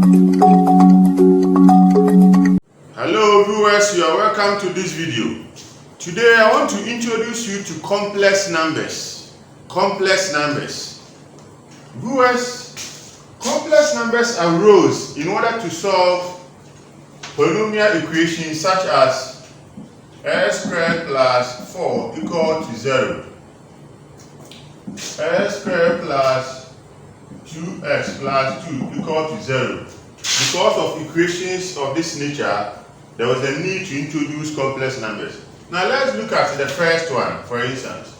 Hello viewers, you are welcome to this video. Today I want to introduce you to complex numbers. Complex numbers. Viewers, complex numbers arose in order to solve polynomial equations such as x squared plus 4 equal to 0, x squared plus 2x plus 2 equal to 0. Because of equations of this nature, there was a need to introduce complex numbers. Now let's look at the first one. For instance,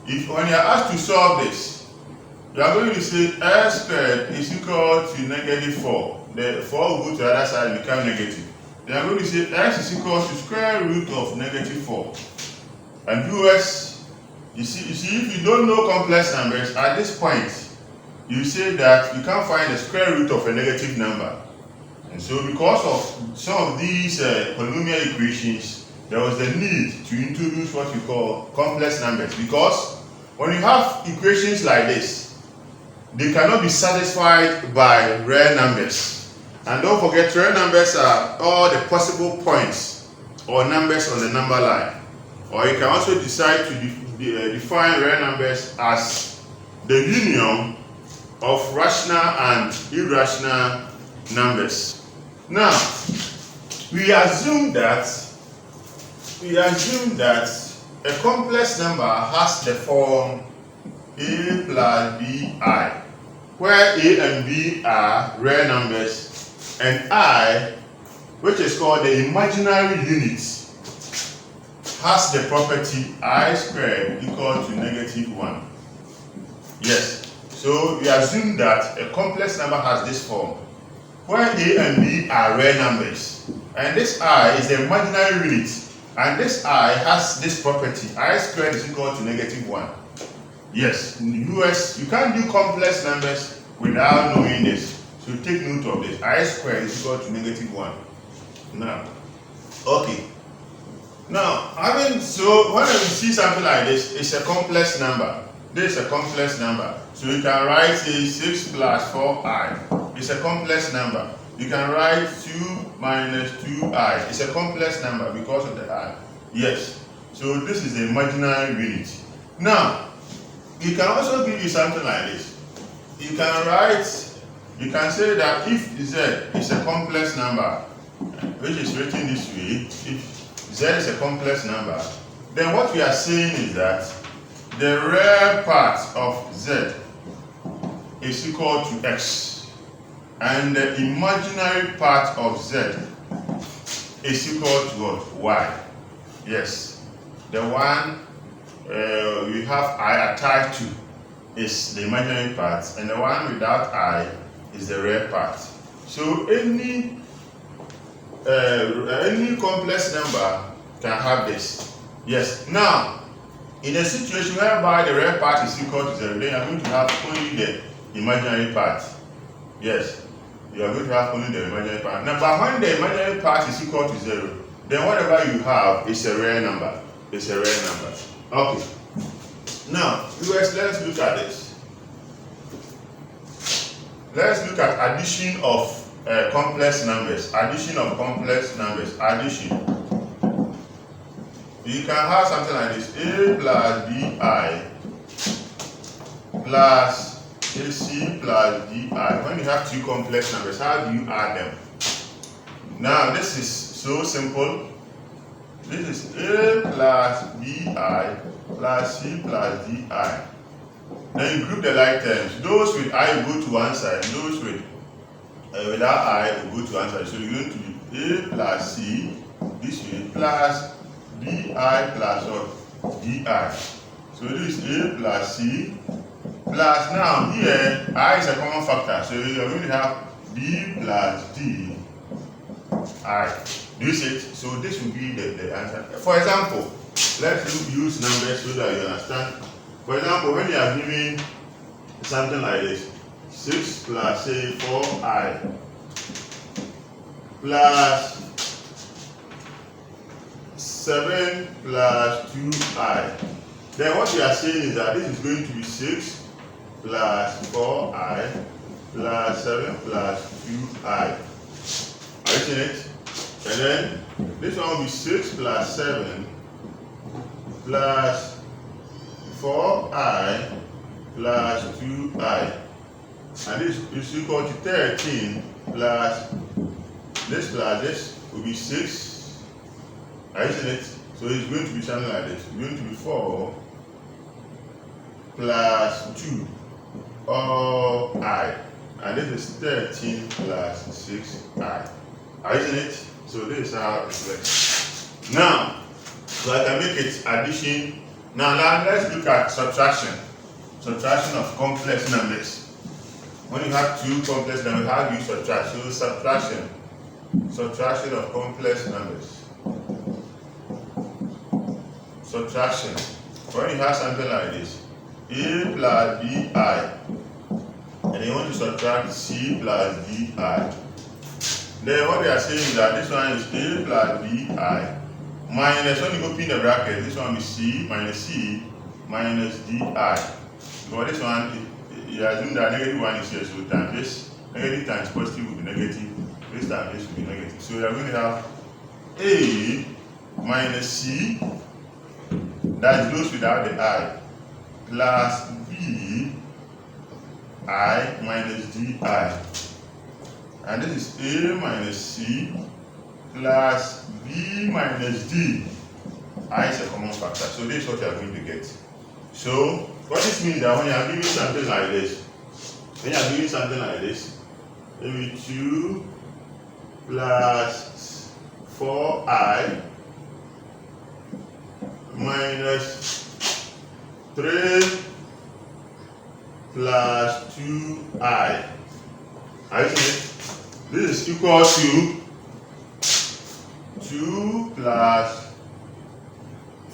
if when you are asked to solve this, you are going to say x squared is equal to negative 4. The 4 will go to the other side and become negative. Then you are going to say x is equal to square root of negative 4. And viewers, you see, if you don't know complex numbers at this point, you say that you can't find the square root of a negative number. And so because of some of these polynomial equations, there was the need to introduce what we call complex numbers. Because when you have equations like this, they cannot be satisfied by real numbers. And don't forget, real numbers are all the possible points or numbers on the number line. Or you can also decide to define real numbers as the union of rational and irrational numbers. Now, we assume that a complex number has the form a plus bi, where a and b are real numbers, and I, which is called the imaginary unit, has the property I squared equal to negative 1. Yes. So we assume that a complex number has this form, where a and b are real numbers, and this I is the imaginary unit, and this I has this property, I squared is equal to negative 1. Yes, in the US, you can't do complex numbers without knowing this. So take note of this, I squared is equal to negative 1. Now, okay. Now, so when we see something like this, it's a complex number. This is a complex number. So you can write 6 plus 4i. It's a complex number. You can write 2 minus 2i. It's a complex number because of the I. Yes. So this is the imaginary unit. Now, you can also give you something like this. You can say that if z is a complex number, which is written this way, if z is a complex number, then what we are saying is that the real part of z is equal to x, and the imaginary part of z is equal to what? Y. Yes, the one we have I attached to is the imaginary part, and the one without I is the real part. So any complex number can have this. Yes. Now, in a situation whereby the real part is equal to 0, then you are going to have only the imaginary part. Yes, you are going to have only the imaginary part. Now, but when the imaginary part is equal to 0, then whatever you have is a real number. It's a real number. Okay. Now, viewers, let's look at this. Let's look at addition of complex numbers. Addition of complex numbers. Addition. You can have something like this: a plus bi plus ac plus di. When you have two complex numbers, how do you add them? Now this is so simple. This is a plus bi plus c plus di. Then you group the like terms. Those with I will go to one side, those with without I will go to one side. So you're going to be a plus c this way plus bi plus what? Di. So this is a plus c plus, now here I is a common factor, so you're going to have b plus d I. Do you see it? So this will be the answer. For example, let's use numbers so that you understand. For example, when you are given something like this, 6 plus say 4i plus 7 plus 2i, then what you are saying is that this is going to be 6 plus 4i plus 7 plus 2i. Are you seeing it? And then this one will be 6 plus 7 plus 4i plus 2i. And this is equal to 13 plus this will be 6. Are you seeing it? So it's going to be something like this. It's going to be 4 plus 2 all I. And this is 13 plus 6i. Are you seeing it? So this is how it works. Now, so I can make it addition. Now let's look at subtraction. Subtraction of complex numbers. When you have two complex numbers, how do you subtract? So subtraction. Subtraction of complex numbers. Subtraction. When you have something like this, a plus bi, and you want to subtract c plus di. Then what they are saying is that this one is a plus bi minus, when you open the bracket, this one is c minus di. Because this one, you assume that negative one is here, so times this, negative times positive will be negative, this time this will be negative. So you are going to have a minus c, that goes without the I, plus b I minus di. And this is a minus c plus b minus d. I is a common factor. So this is what you are going to get. So what this means that when you are giving something like this, maybe 2 plus 4i minus 3 plus 2i. I see this is equal to 2 plus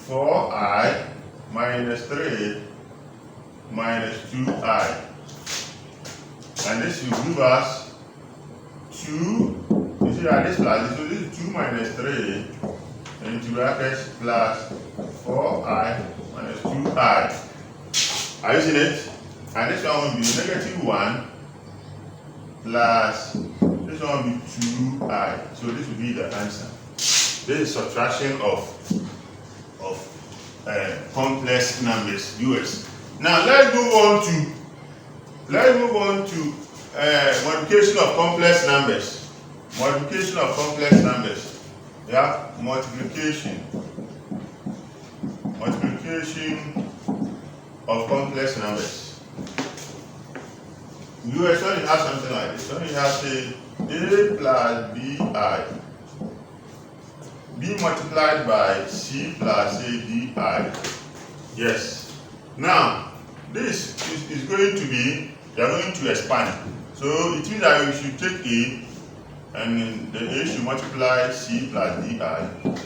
4i minus 3 minus 2i. And this will give us 2. You see that this plus this, so this is 2 minus 3 into brackets plus 4i minus 2i. Are you seeing it? And this one will be negative 1 plus this one will be 2i. So this will be the answer. This is subtraction of complex numbers, US. Now let's move on to multiplication of complex numbers. Multiplication of complex numbers. Yeah, multiplication of complex numbers. US, when you have something like this, when you have say a plus bi, b multiplied by c plus a di. Yes. Now this is going to be, you are going to expand. So it means that you should take a, and the a should multiply c plus di.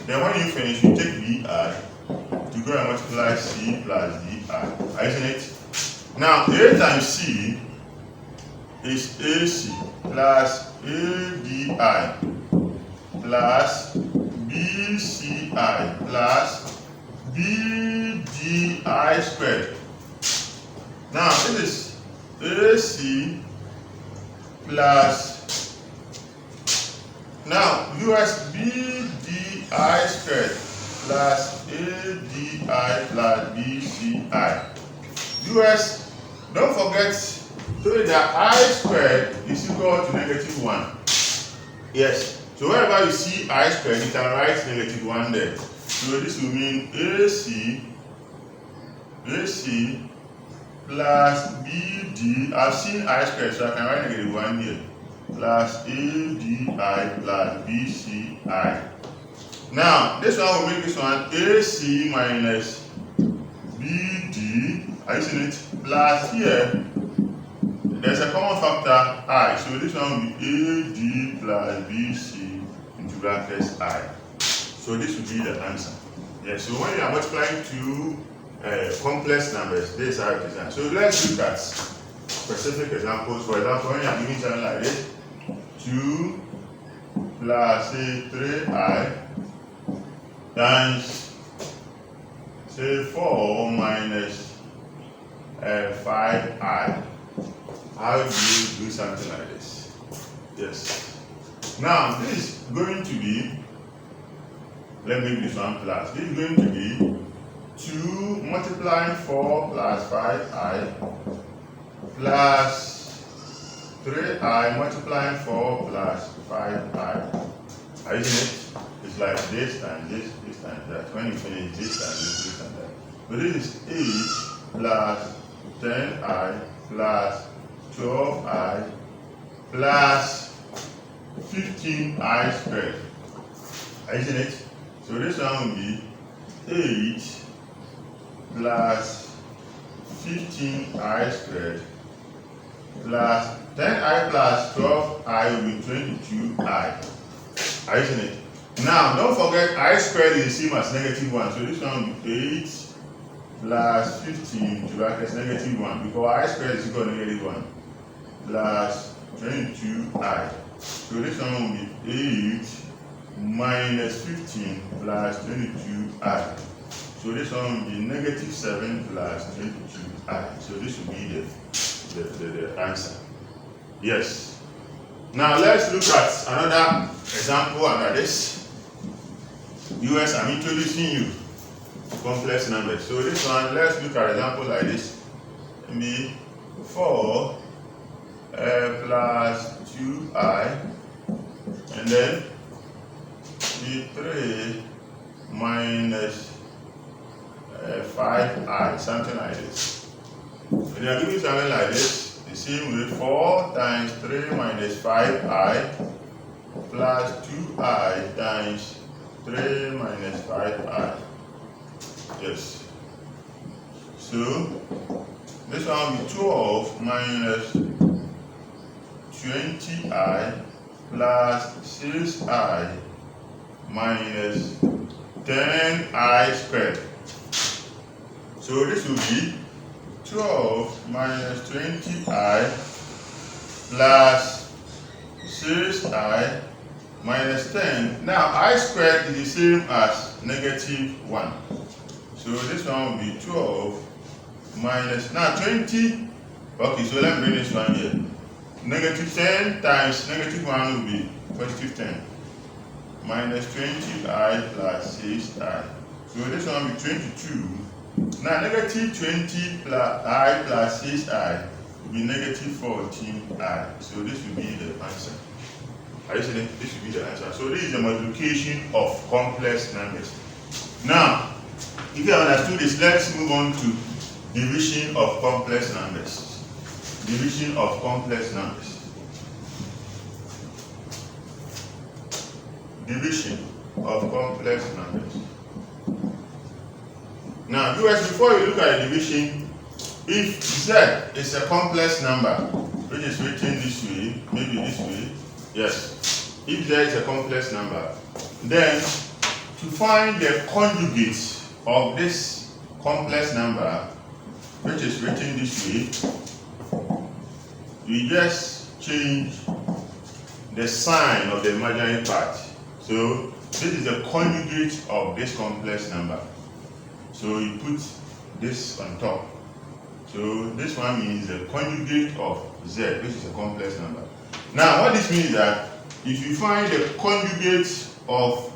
Then when you finish, you take bi to go and multiply c plus di. Are you seeing it? Now a times c is ac plus adi plus bci plus bdi squared. Now this is ac plus, now us bdi squared plus adi plus bci. US, don't forget, so that I squared is equal to negative 1. Yes. So wherever you see I squared, you can write negative 1 there. So this will mean AC plus BD. I've seen I squared, so I can write negative 1 here. Plus ADI plus BCI. Now, this one will make this one AC minus BD. Are you seeing it? Plus here, there's a common factor I. So this one will be AD plus BC into brackets I. So this will be the answer. Yeah, so when you are multiplying two complex numbers, this is how it is done. So let's look at specific examples. For example, when you are giving something like this, 2 plus say 3i times say 4 minus 5i. How do you do something like this? Yes. Now this is going to be, let me make this one plus. This is going to be 2 multiplying 4 plus 5i plus 3i multiplying 4 plus 5i. Are you seeing it? It's like this times this, this times that. When you finish this times this, this times that. So this is 8 plus 10i plus 12i plus 15i squared. Are you seeing it? So this one will be 8 plus 15i squared plus 10i plus 12i will be 22i. Are you seeing it? Now don't forget I squared is the same as -1. So this one will be 8 plus 15 brackets -1 because I squared is equal to -1 plus 22i. So this one will be 8 minus 15 plus 22i. So this one will be -7 plus 22i. So this will be the answer. Yes. Now let's look at another example under this. US, I'm introducing you to complex numbers. So this one, let's look at an example like this. Maybe 4 plus 2i, and then the 3 minus 5i, something like this. When you are doing something like this, the same way, 4 times 3 minus 5i plus 2i times 3 minus 5i. Yes. So this one will be 12 minus 20i plus 6i minus 10i squared. So this will be 12 minus 20i plus 6i minus 10. Now I squared is the same as -1. So this one will be 12 minus, now 20. Okay, so let me bring this one here. -10 times -1 will be +10 minus 20i plus 6i. So this one will be 22. Now -20 plus I plus 6i will be -14i. So this will be the answer. Are you seeing? This will be the answer. So this is the multiplication of complex numbers. Now, if you have understood this, let's move on to division of complex numbers. Division of complex numbers. Division of complex numbers. Now, viewers, before you look at the division, if Z is a complex number, which is written this way, maybe this way, yes. If Z is a complex number, then to find the conjugate of this complex number, which is written this way, you just change the sign of the imaginary part. So this is the conjugate of this complex number. So you put this on top. So this one means the conjugate of Z, which is a complex number. Now what this means is that if you find the conjugate of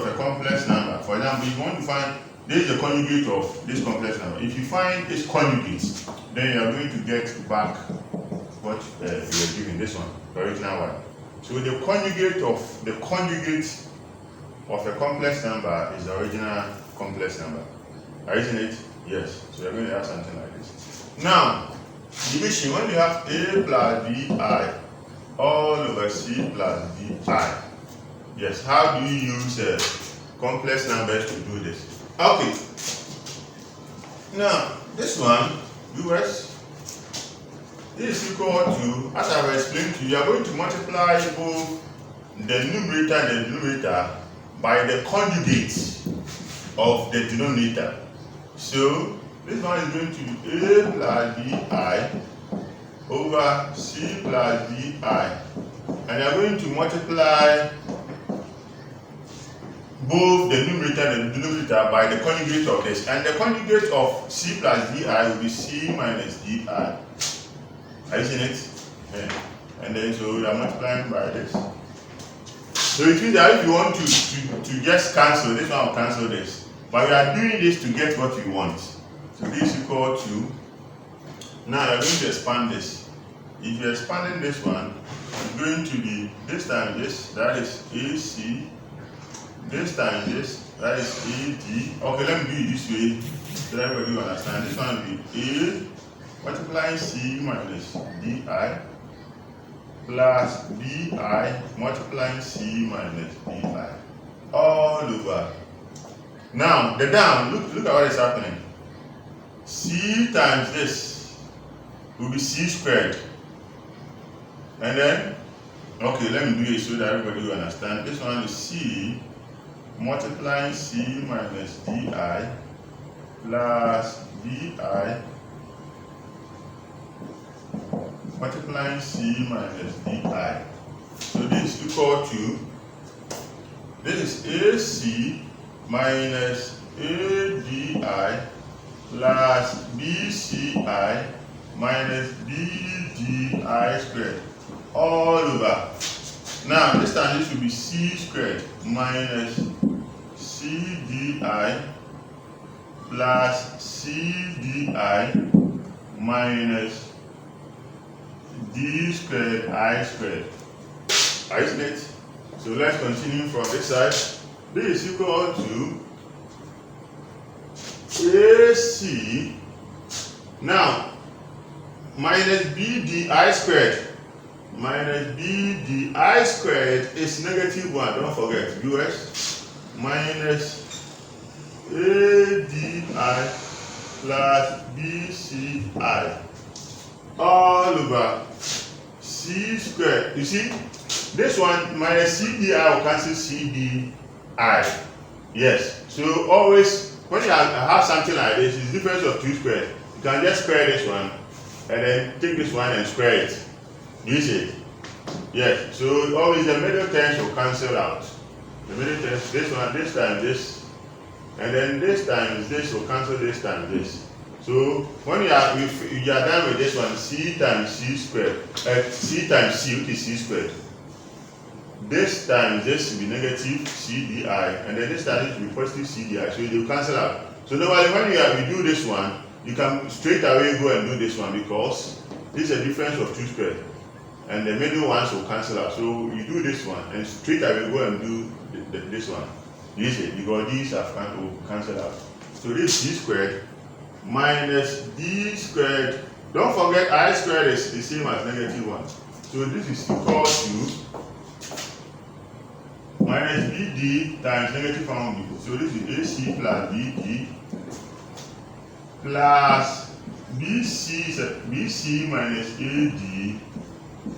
a complex number, for example, if you want to find this is the conjugate of this complex number. If you find its conjugate, then you are going to get back what you were given, this one, the original one. So the conjugate of a complex number is the original complex number. Are you seeing it? Yes. So you're going to have something like this. Now, division, when you have a plus bi all over c plus di. Yes, how do you use complex numbers to do this? Okay. Now, this one, viewers, this is equal to, as I've explained to you, are going to multiply both the numerator and the denominator by the conjugate of the denominator. So this one is going to be a plus bi over c plus di, and you are going to multiply both the numerator and the denominator by the conjugate of this. And the conjugate of c plus di will be c minus di. Are you seeing it? Yeah. And then so we are multiplying by this. So it means that if you want to just cancel, this one will cancel this. But we are doing this to get what we want. So this is equal to, now we are going to expand this. If you're expanding this one, it's going to be this times this, that is AC. This times this, that is AD. Okay, let me do it this way so that everybody will understand. This one will be A multiplying C minus DI plus BI multiplying C minus DI all over. Now, the down, look at what is happening. C times this will be C squared. And then, okay, let me do it so that everybody will understand. This one is C multiplying C minus DI plus BI multiplying C minus DI. So this is equal to, this is AC minus ADI plus BCI minus BDI squared all over. Now this time this will be C squared minus CDI plus CDI minus D squared I squared. Isn't it? So let's continue from this side. This is equal to AC now minus BDI squared. Minus BDI squared is negative 1, don't forget, US minus ADI plus BCI all over C squared. You see, this one minus CDI will cancel CDI. Yes, so always when you have something like this, it's the difference of 2 squared. You can just square this one and then take this one and square it. You see it? Yes, so always the middle terms will cancel out. The middle terms, this one, this time this, and then this times this will cancel this times this. So when you are done with this one, C times C squared, C times C, which is C squared. This times this will be negative CDI, and then this time it will be positive CDI, so it will cancel out. So normally when you do this one, you can straight away go and do this one because this is a difference of 2 squared. And the middle ones will cancel out. So you do this one and straight away go and do this one. You see, because these will cancel out. So this C squared minus D squared. Don't forget I squared is the same as negative 1. So this is equal to minus BD times negative 1. So this is AC plus BD plus BC minus AD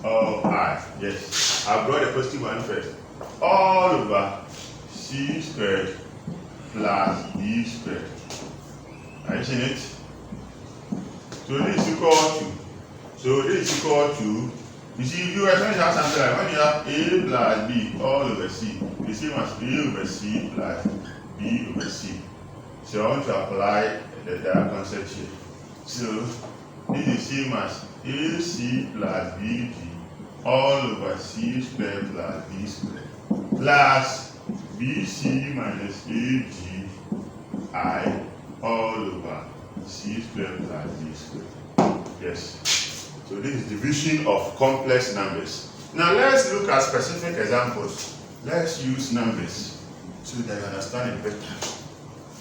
of I. Yes, I've got the positive one first. All over C squared plus D squared. Are you seeing it? So this is equal to. So this is equal to. You see, if you have something like when you have A plus B all over C, the same as A over C plus B over C. So I want to apply that concept here. So this is the same as AC plus BD all over C squared plus D squared plus BC minus ADI all over C squared plus D squared. Yes. So this is division of complex numbers. Now let's look at specific examples. Let's use numbers so that you understand it better.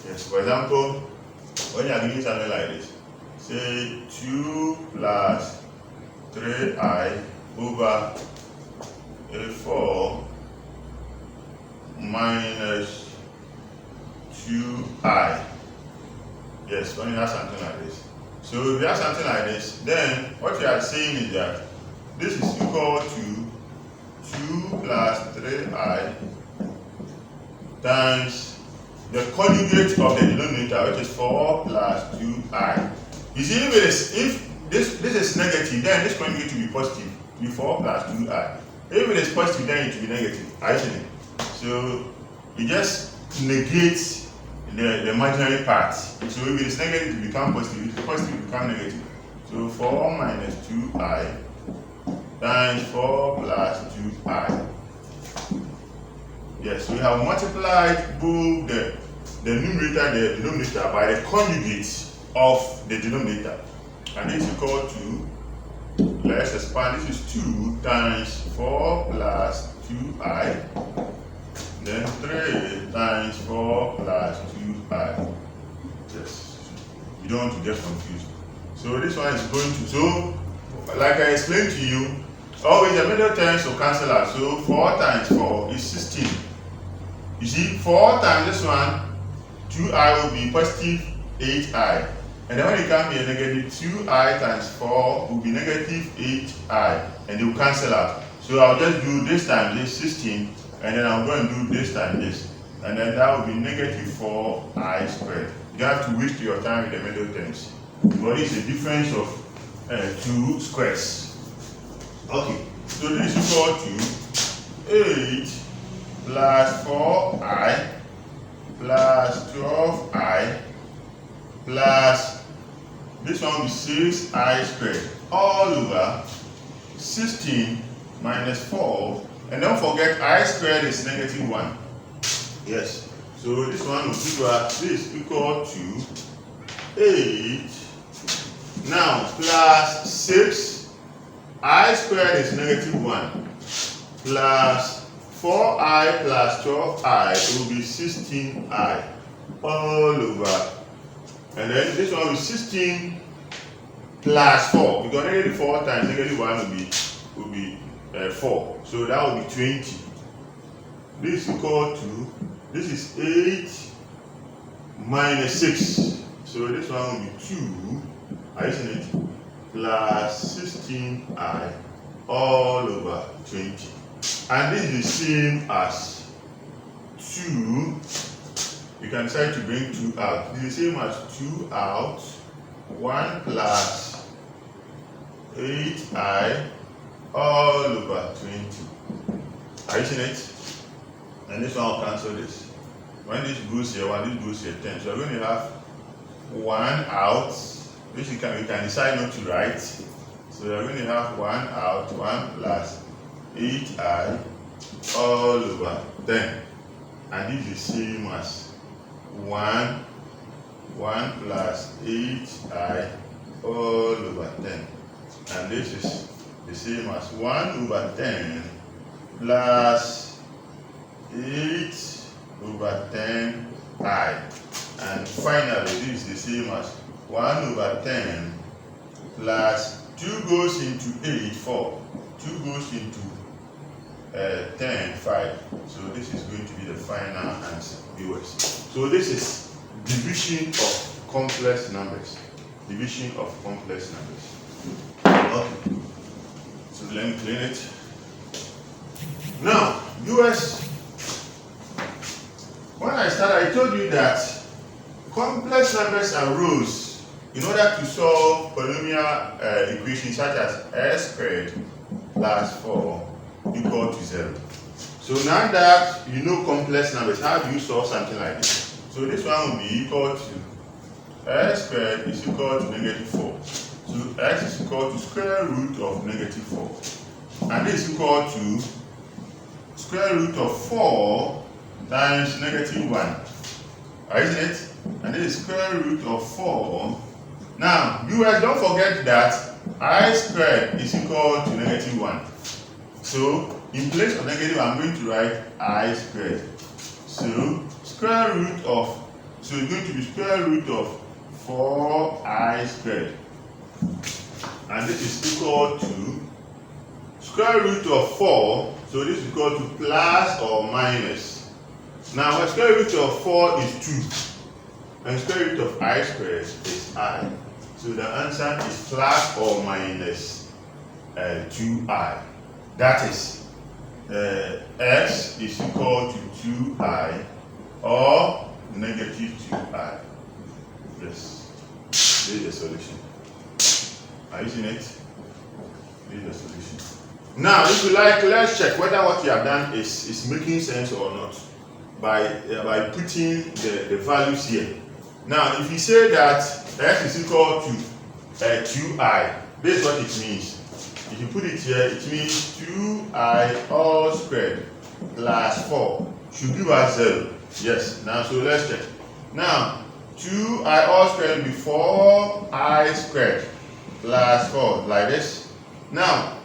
Yes, for example, when you are doing something like this, say 2 plus 3i over 4 minus 2i. Yes, when you have something like this. So if you have something like this, then what you are saying is that this is equal to 2 plus 3i times the conjugate of the denominator, which is 4 plus 2i. You see, if this is negative, then this conjugate will be positive, it will be 4 plus 2i. If it is positive, then it will be negative. I see. So you just negate the imaginary part. So if it is negative, it become positive. If it is positive, it become negative. So 4 minus 2i times 4 plus 2i. Yes, we have multiplied both the numerator and the denominator by the conjugate of the denominator. And this is equal to, let's expand, this is 2 times 4 plus 2i, then 3 times 4 plus 2i. Yes, you don't want to get confused. So this one is going to, so like I explained to you, always the middle terms will cancel out. So 4 times 4 is 16. You see, 4 times this one, 2i will be positive 8i. And then when it comes here, negative 2i times 4 will be negative 8i. And they will cancel out. So I'll just do this time this 16. And then I'm going to do this time this. And then that will be negative 4i squared. You don't have to waste your time with the middle terms. But it's a difference of 2 squares. Okay, so this is equal to 8 plus 4i plus 12i plus this one will be 6i squared all over 16 minus 4, and don't forget I squared is negative 1. Yes, so this one will give us this equal to 8 now plus 6 I squared is negative 1 plus 4i plus 12i will be 16i all over, and then this one will be 16 plus 4 because negative 4 times negative 1 will be 4, so that will be 20. This is equal to, this is 8 minus 6, so this one will be 2, isn't it, plus 16i all over 20. And this is the same as 2. You can decide to bring 2 out. This is the same as 2 out, 1 plus 8i all over 20. Are you seeing it? And this one will cancel this. When this goes here, 1, this goes here, 10. So we're going to have 1 out, which you can decide not to write. So we're going to have 1 out, 1 plus 8i all over 10, and this is the same as 1 plus 8i all over 10, and this is the same as 1 over 10 plus 8 over 10i, and finally this is the same as 1 over 10 plus 2 goes into 8, 4, 2 goes into 10, 5. So this is going to be the final answer, viewers. So this is division of complex numbers. Division of complex numbers. Okay. So let me clean it. Now, viewers, when I started, I told you that complex numbers arose in order to solve polynomial equations such as x squared plus 4 equal to 0. So now that you know complex numbers, how do you solve something like this? So this one will be equal to x squared is equal to negative 4. So x is equal to square root of negative 4. And this is equal to square root of 4 times negative 1. Isn't it? And this is square root of 4. Now, viewers, don't forget that I squared is equal to negative 1. So, in place of negative, I'm going to write I squared. So, square root of, so it's going to be square root of 4i squared. And this is equal to square root of 4. So, this is equal to plus or minus. Now, square root of 4 is 2. And square root of I squared is I. So, the answer is plus or minus 2i. That is, x is equal to 2i or negative 2i. Yes, this is the solution. Are you seeing it? This is the solution. Now, if you like, let's check whether what you have done is making sense or not. by putting the values here. Now, if you say that x is equal to 2i, this is what it means. If you put it here, it means 2i all squared plus 4 should give us 0. Yes. Now, so let's check. Now, 2i all squared will be 4i squared plus 4, like this. Now,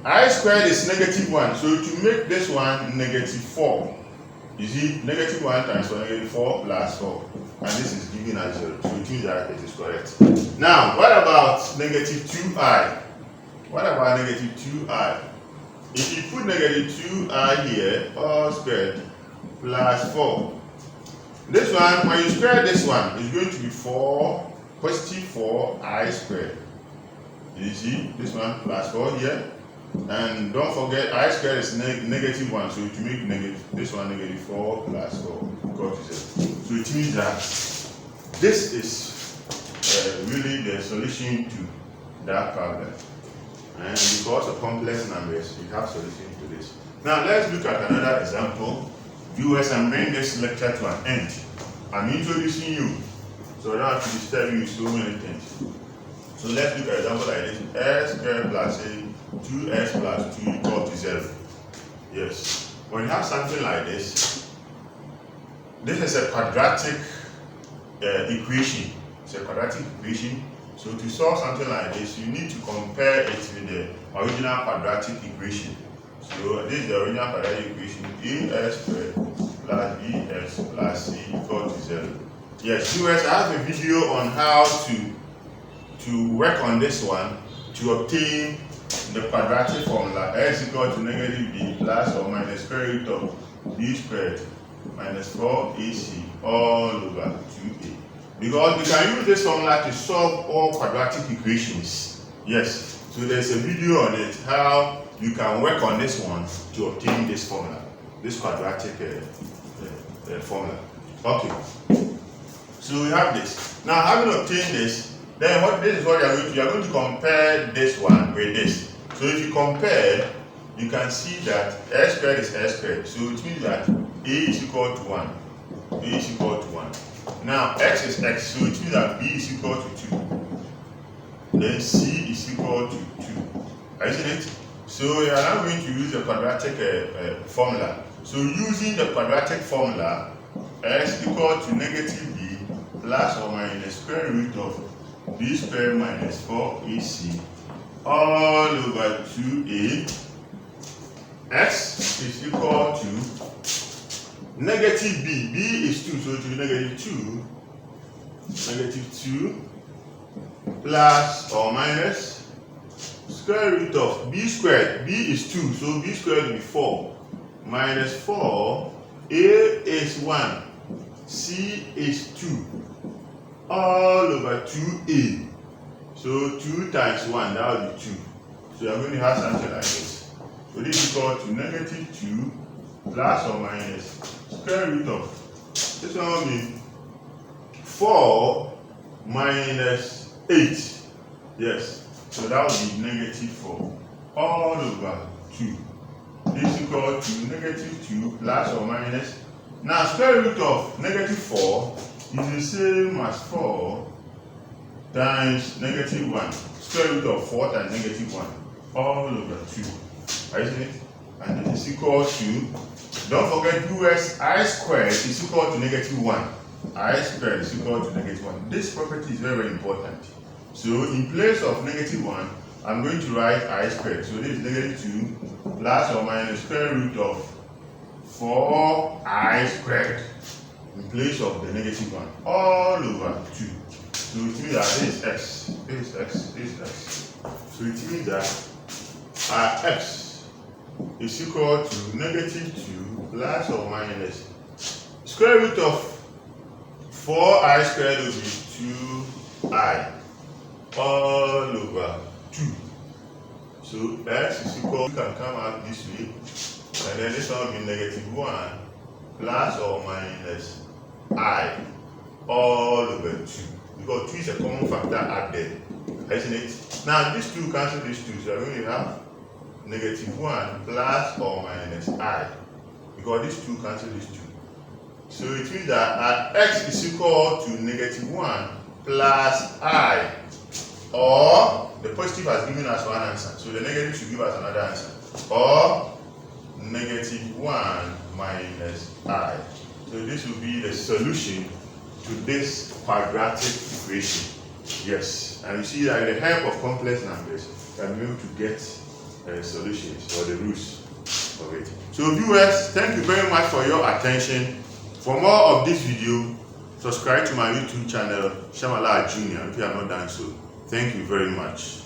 I squared is -1, so to make this one -4, you see, -1 times 4, -4 plus 4, and this is giving us 0, so it means that it is correct. Now, what about -2i? What about -2i? If you put -2i here, all squared plus 4, this one, when you square this one, is going to be 4, positive 4i squared. You see, this one plus 4 here. And don't forget, I squared is -1, so to make this one -4 plus 4 equal to 0. So it means that this is really the solution to that problem. And because of complex numbers, we have solution to this. Now let's look at another example. Viewers, and bring this lecture to an end. I'm introducing you, so I don't have to disturb you with so many things. So let's look at an example like this. S squared plus 2s plus 2 equal to 0. Yes. When you have something like this is a quadratic equation. It's a quadratic equation. So to solve something like this, you need to compare it with the original quadratic equation. So this is the original quadratic equation: as squared plus bs plus c equal to 0. Yes, viewers, I have a video on how to work on this one to obtain the quadratic formula. S equal to -b plus or minus square root of b squared minus 4ac all over 2a. Because we can use this formula to solve all quadratic equations. Yes, so there's a video on it, how you can work on this one to obtain this formula, this quadratic formula. Okay, so we have this. Now, having obtained this, then this is what you are going to compare this one with this. So if you compare, you can see that s squared is s squared. So it means that a is equal to 1. A is equal to 1. Now x is x, so it means that b is equal to 2. Then c is equal to 2. Isn't it? So we are now going to use the quadratic formula. So using the quadratic formula, x equal to -b plus or minus square root of b squared minus 4ac all over 2a. X is equal to -b. B is 2, so it will be -2 plus or minus square root of b squared. B is 2, so b squared will be 4 minus 4. A is 1, c is 2 all over 2a. So 2 times 1, that will be 2. So you are going to have something like this. So this is equal to -2 plus or minus square root of, this one will be 4 minus 8. Yes, so that will be -4 all over 2. This is equal to -2 plus or minus. Now square root of -4 is the same as 4 times -1. Square root of 4 times -1 all over 2. Isn't it? And it is equal to, don't forget, US I squared is equal to -1. I squared is equal to -1. This property is very, very important. So in place of -1, I'm going to write I squared. So this is -2 plus or minus square root of 4i squared in place of the -1 all over 2. So it means that this is x, this is x, this is x. So it means that our x is equal to -2 plus or minus square root of 4i squared will be 2i all over 2. So x is equal, can come out this way, and then this one will be -1 plus or minus I all over 2. Because 2 is a common factor out there, isn't it? Now these two cancel these two, so we're going to have -1 plus or minus I. Because these two cancel these two. So it means that x is equal to -1 plus I, or the positive has given us one answer, so the negative should give us another answer, or -1 minus I. So this will be the solution to this quadratic equation. Yes, and you see that with the help of complex numbers, we are able to get solutions or the roots of it. So viewers, thank you very much for your attention. For more of this video, subscribe to my YouTube channel, Shamalaa Jnr, if you have not done so. Thank you very much.